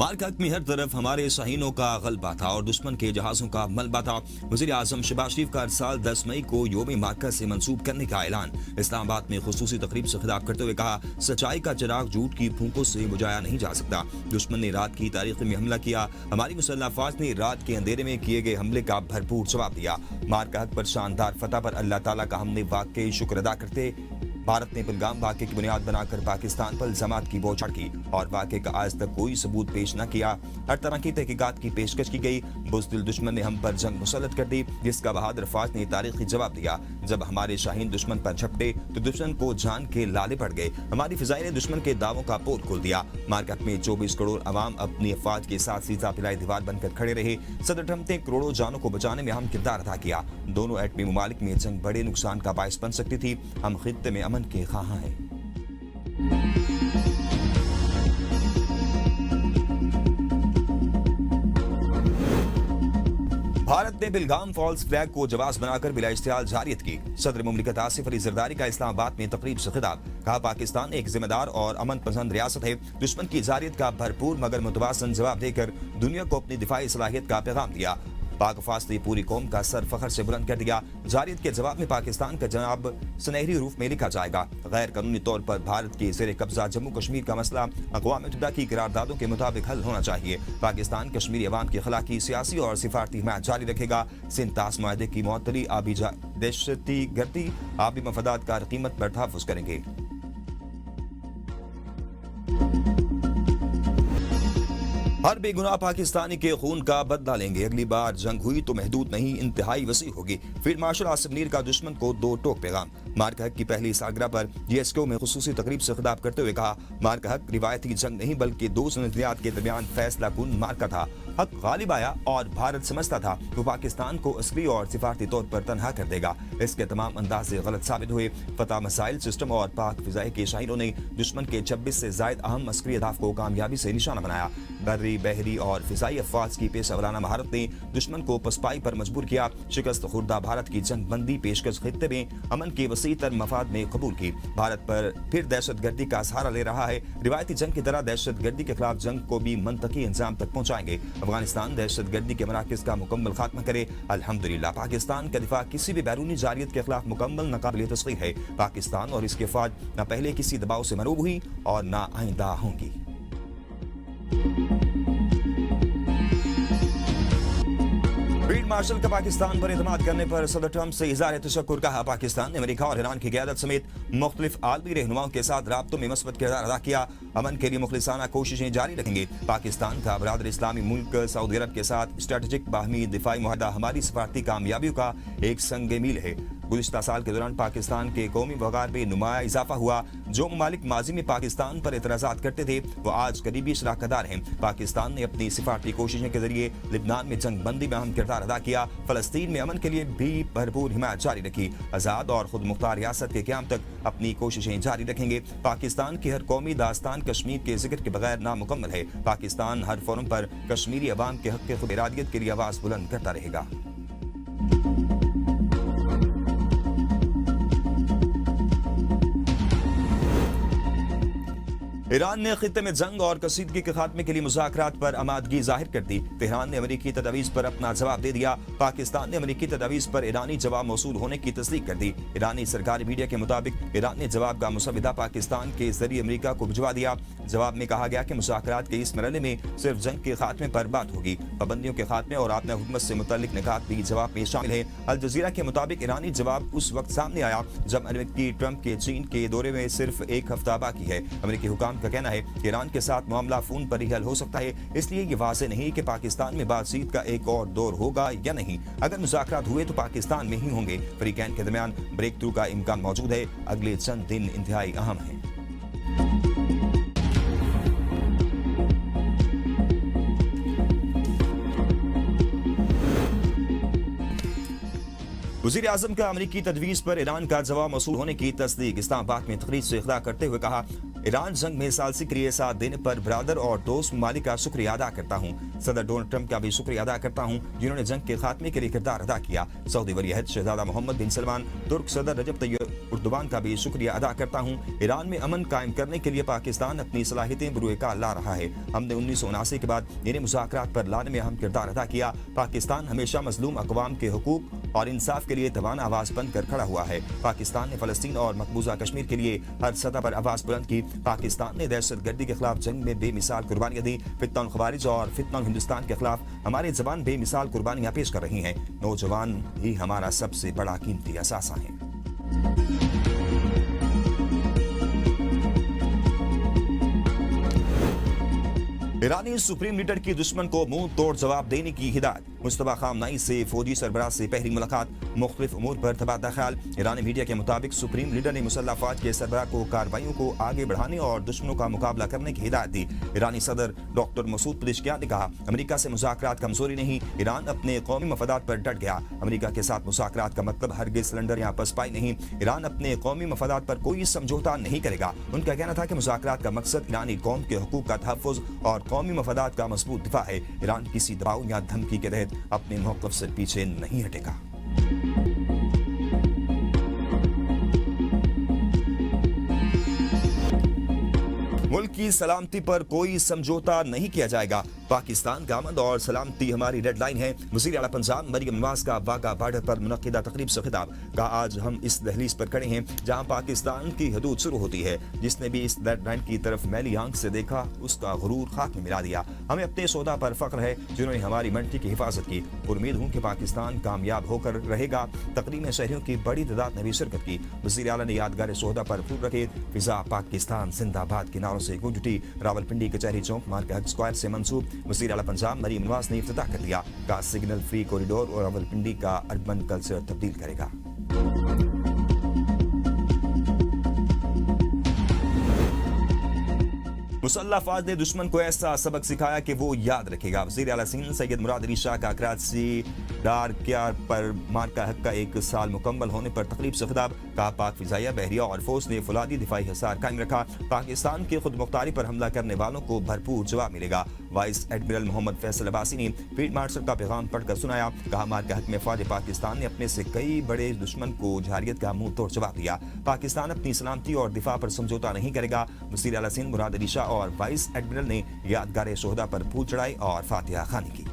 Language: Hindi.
मार्क हक में हर तरफ हमारे शाहीनों का गलबा था और दुश्मन के जहाजों का मलबा था। वज़ीर आज़म शहबाज शरीफ का साल 10 मई को योम मार्का से मंसूब करने का ऐलान। इस्लामाबाद में खुसूसी तकरीब से खिताब करते हुए कहा, सच्चाई का चिराग झूठ की फूंकों से बुझाया नहीं जा सकता। दुश्मन ने रात की तारीख में हमला किया, हमारी मुसल्लह अफवाज ने रात के अंधेरे में किए गए हमले का भरपूर जवाब दिया। मार्क हक पर शानदार फतह पर अल्लाह ताला का हमने वाकई शुक्र अदा करते भारत ने पहलगाम वाक़े की बुनियाद बनाकर पाकिस्तान पर इल्जामात की बौछार की और वाक़े का आज तक कोई सबूत पेश न किया। हर तरह की तहकीकात की पेशकश की गई। बुज़दिल दुश्मन ने हम पर जंग मुसल्लत कर दी, जिसका बहादुर अफवाज ने तारीखी जवाब दिया। जब हमारे शाहीन दुश्मन पर झपटे तो दुश्मन को जान के लाले पड़ गए। हमारी फिजाई ने दुश्मन के दावों का पोल खोल दिया। मार्केट में 24 करोड़ अवाम अपनी अफवाज के साथ सीधा पिलाई दीवार बनकर खड़े रहे। सदर ट्रंप ने करोड़ों जानों को बचाने में अहम किरदार अदा किया। दोनों एटमी ममालिक में जंग बड़े नुकसान का बायस बन सकती थी। हम खित्ते में अमन के ख़्वाह हैं। भारत ने पहलगाम फॉल्स फ्लैग को जवाब बनाकर बिला इश्तिहाल जारियत की। सदर मुमलिकत आसिफ अली जरदारी का इस्लामाबाद में तकरीब से खिताब। कहा, पाकिस्तान एक जिम्मेदार और अमन पसंद रियासत है। दुश्मन की जारियत का भरपूर मगर मुतवाज़न जवाब देकर दुनिया को अपनी दिफाई सलाहियत का पैगाम दिया। पाक अफवाज ने पूरी कौम का सर फखर से बुलंद कर दिया। जारियत के जवाब में पाकिस्तान का जनाब सुनहरी रूप में लिखा जाएगा। गैर कानूनी तौर पर भारत के जेर कब्जा जम्मू कश्मीर का मसला अक़वाम मुत्तहिदा की करारदादों के मुताबिक हल होना चाहिए। पाकिस्तान कश्मीरी अवाम के खिलाफ की सियासी और सिफारती हिमायत जारी रखेगा। सिंध तास मुआहदे की मुअत्तली आबी दहशती गर्दी आबी मफादात का कीमत पर तहफ़्फ़ुज़ करेंगे। हर बेगुनाह पाकिस्तानी के खून का बदला लेंगे। अगली बार जंग हुई तो महदूद नहीं, इंतहाई वसी होगी। फील्ड मार्शल आसिफ मीर का दुश्मन को दो टोक पैगाम। मार्क हक की पहली सालगिरह पर GSQ में खुसूसी तकरीब से खिताब करते हुए कहा, मार्क हक रिवायती जंग नहीं बल्कि दो नजरियात के दरमियान फैसला कुन मार्का था। हक गालिब आया और भारत समझता था वो पाकिस्तान को अस्करी और सिफारती तौर पर तनहा कर देगा। इसके तमाम अंदाजे गलत साबित हुए। फतह मिसाइल सिस्टम और पाक फिजाई के शाहीनों ने दुश्मन के 26 से जायद अहम अस्करी अहदाफ को कामयाबी से निशाना बनाया। बर्री, बहरी और फिजाई अफवाज की पेशेवराना महारत ने दुश्मन को पसपाई पर मजबूर किया। शिकस्त खुर्दा भारत की जंग बंदी पेशकश खित्ते में अमन के वसी तर मफाद में कबूल की। भारत पर फिर दहशत गर्दी का सहारा ले रहा है। रिवायती जंग की तरह दहशत गर्दी के खिलाफ जंग को भी मंतकी इंजाम तक पहुंचाएंगे। अफगानिस्तान दहशत गर्दी के मराकज़ का मुकम्मल खात्मा करे। अल्हम्दुलिल्लाह पाकिस्तान का दिफा किसी भी बैरूनी जारियत के खिलाफ मुकम्मल नाकाबिल तस्खीर है। पाकिस्तान और इसके फौज न पहले किसी दबाव से मरूब हुई और न आइंदा होंगी। फील्ड मार्शल का पाकिस्तान पर एतमाद करने पर सदर ट्रंप से इज़हार तशक्कुर। कहा, पाकिस्तान ने अमेरिका और ईरान की क़यादत समेत मुख्तलिफ आलमी रहनुमाओं के साथ राब्तों में मस्बत किरदार अदा किया। अमन के लिए मुखलिसाना कोशिशें जारी रखेंगे। पाकिस्तान का बरादर इस्लामी मुल्क सऊदी अरब के साथ स्ट्रेटेजिक बाहमी दिफाई मुआहदा हमारी सफारती कामयाबियों का एक संग मील है। गुज़िश्ता साल के दौरान पाकिस्तान के कौमी वक़ार में नुमाया इजाफा हुआ। जो ममालिक माजी में पाकिस्तान पर एतराज़ात करते थे वो आज करीबी शराकतदार हैं। पाकिस्तान ने अपनी सिफारती कोशिशों के जरिए लिबनान में जंग बंदी में अहम किरदार अदा किया। फ़लस्तीन में अमन के लिए भी भरपूर हिमायत जारी रखी। आज़ाद और खुद मुख्तार रियासत के क़याम तक अपनी कोशिशें जारी रखेंगे। पाकिस्तान की हर कौमी दास्तान कश्मीर के जिक्र के बगैर नामुकम्मल है। पाकिस्तान हर फोरम पर कश्मीरी अवाम के हक़ खुद इरादियत के लिए आवाज़ बुलंद करता रहेगा। ईरान ने खित्ते में जंग और कसीदगी के खात्मे के लिए मुज़ाकरात पर आमादगी जाहिर कर दी। तेहरान ने अमेरिकी तजवीज़ पर अपना जवाब दे दिया। पाकिस्तान ने अमेरिकी तजवीज़ पर ईरानी जवाब मौसूल होने की तस्दीक कर दी। ईरानी सरकारी मीडिया के मुताबिक ईरान ने जवाब का मुसविदा पाकिस्तान के जरिए अमेरिका को भिजवा दिया। जवाब में कहा गया कि मुज़ाकरात के इस मरहले में सिर्फ जंग के खात्मे पर बात होगी। पाबंदियों के खात्मे और आपने हुकूमत से मुतल्लिक निकात भी जवाब में शामिल है। अल जज़ीरा के मुताबिक ईरानी जवाब उस वक्त सामने आया जब अमेरिकी ट्रंप के चीन के दौरे में सिर्फ एक हफ्ता बाकी है। अमेरिकी हुकाम का कहना है कि ईरान के साथ मामला फोन पर ही हल हो सकता है, इसलिए ये वाज़ेह नहीं कि पाकिस्तान में बातचीत का एक और दौर होगा या नहीं। अगर मुज़ाकरात हुए तो पाकिस्तान में ही होंगे। फ्रीकैन के दरमियान ब्रेक थ्रू का इम्कान मौजूद है। अगले चंद दिन इंतहाई अहम हैं। वज़ीर आज़म का अमेरिकी तजवीज़ पर ईरान का जवाब मौसूल होने की तस्दीक। इस्लामाबाद में तकरीर से खिताब करते हुए कहा, ईरान जंग में सालसी के लिए साथ देने पर बरादर और दोस्त ममालिक का शुक्रिया अदा करता हूँ। सदर डोनाल्ड ट्रंप का भी शुक्रिया अदा करता हूँ जिन्होंने जंग के खात्मे के लिए किरदार अदा किया। सऊदी वली अहद शहजादा मोहम्मद बिन सलमान, तुर्क सदर रजब तैयब एर्दोगान का भी शुक्रिया अदा करता हूँ। ईरान में अमन कायम करने के लिए पाकिस्तान अपनी सलाहियतें बुरुएकार ला रहा है। हमने 1979 के बाद इन्हें मुज़ाकरात पर लाने में अहम किरदार अदा किया। पाकिस्तान हमेशा मजलूम अक़वाम के हुकूक और इंसाफ के लिए तवाना आवाज़ बनकर खड़ा हुआ है। पाकिस्तान ने फ़लस्तीन और मकबूजा कश्मीर के लिए हर सतह पर आवाज़ बुलंद की। पाकिस्तान ने दहशतगर्दी के खिलाफ जंग में बेमिसाल कुर्बानियाँ दी। फितना खवारिज और फितना हिंदुस्तान के खिलाफ हमारे जवान बेमिसाल कुर्बानियाँ पेश कर रही हैं। नौजवान ही हमारा सबसे बड़ा कीमती असासा है। ईरानी सुप्रीम लीडर की दुश्मन को मुंह तोड़ जवाब देने की हिदायत। मुस्तफा खामनाई से फौजी सरबराह से पहली मुलाकात, मुख्तलिफ उमूर पर तबादला ख्याल। ईरानी मीडिया के मुताबिक सुप्रीम लीडर ने मुसल्लह अफवाज के सरबराह को कार्रवाइयों को आगे बढ़ाने और दुश्मनों का मुकाबला करने की हिदायत दी। ईरानी सदर डॉक्टर मसूद पेज़ेश्कियान ने कहा, अमेरिका से मुज़ाकरात कमजोरी नहीं, ईरान अपने कौमी मफादात पर डट गया। अमेरिका के साथ मुज़ाकरात का मतलब हरगिज़ सिलेंडर या पसपाई नहीं। ईरान अपने कौमी मफादात पर कोई समझौता नहीं करेगा। उनका कहना था कि मुज़ाकरात का मकसद ईरानी कौम के हुकूक का तहफ़्फ़ुज़ और कौमी मफादात का मजबूत दिफा है। ईरान किसी दबाव या धमकी के तहत अपने मौक़िफ़ से पीछे नहीं हटेगा। मुल्क की सलामती पर कोई समझौता नहीं किया जाएगा। पाकिस्तान का अमन और सलामती हमारी रेड लाइन है। वज़ीर आला पंजाब मरियम नवाज का वाघा बॉर्डर पर मुनक़िदा तक़रीब से खिताब। कहा, आज हम इस दहलीज पर खड़े हैं जहां पाकिस्तान की हदूद शुरू होती है। जिसने भी इस रेड लाइन की तरफ मैली आंख से देखा उसका गुरूर खाक में मिला दिया। हमें अपने सौदा पर फख्र है जिन्होंने हमारी मंडी की हिफाजत की। उम्मीद हूँ कि पाकिस्तान कामयाब होकर रहेगा। तक़रीब में शहरियों की बड़ी तादाद ने भी शिरकत की। वज़ीर आला ने यादगार सौदा पर फूल रखे। फिजा पाकिस्तान जिंदाबाद के नारों से गूंज उठी। रावलपिंडी कचहरी चौक मार्ग हक स्क्वायर से मंसूब वज़ीर आला पंजाब मरियम नवाज ने इफ्तिताह कर दिया। का सिग्नल फ्री कॉरिडोर और रावलपिंडी का अर्बन कल्चर तब्दील करेगा। मुसल्लह अफवाज ने दुश्मन को ऐसा सबक सिखाया कि वो याद रखेगा। वज़ीर आला सिंध सैयद मुराद अली शाह का कराची डार क्यार पर मार्का हक का 1 साल मुकम्मल होने पर तकरीब से खिताब। कहा, पाक फिजाइया बहरिया और फौज ने फौलादी दिफाई हिसार कायम रखा। पाकिस्तान की खुद मुख्तारी पर हमला करने वालों को भरपूर जवाब मिलेगा। वाइस एडमिरल मोहम्मद फैसल अब्बासी ने फील्ड मार्शल का पैगाम पढ़कर सुनाया। कहा, मार्का हक में फौज पाकिस्तान ने अपने से कई बड़े दुश्मन को जारियत का मुंह तोड़ जवाब दिया। पाकिस्तान अपनी सलामती और दिफा पर समझौता नहीं करेगा। वज़ीर आला सिंध मुराद अली शाह और वाइस एडमिरल ने यादगार शोहदा पर फूल चढ़ाए और फातिहा खानी की।